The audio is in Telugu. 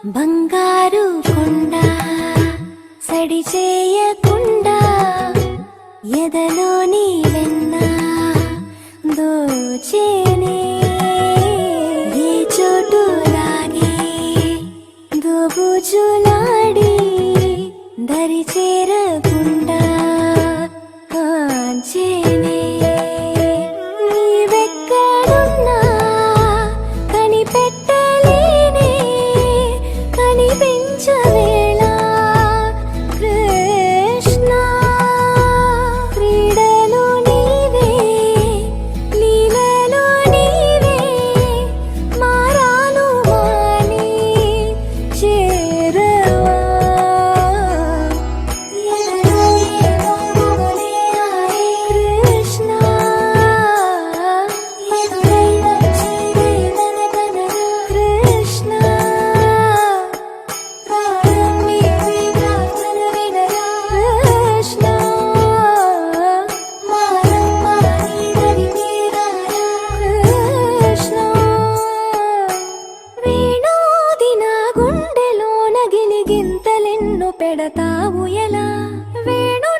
బంగారు కొండ సడి చేయకుండా ఎదలోని వెన్న దోచేనే ఏ చోటు లాగే దోబుజులాడి దరి చేరకుండా కాంచేనే నీవెక్కడున్నా కనిపెట్టలేనే కనిపించవేళ కృష్ణ క్రీడలు నీవే లీలలు నీవే మారాను మాని చేరవా కృష్ణ కృష్ణ కృష్ణ కృష్ణ వేణోది నా గుండెలోన గిలిగింతలెన్ను పెడతావు ఎలా వేణు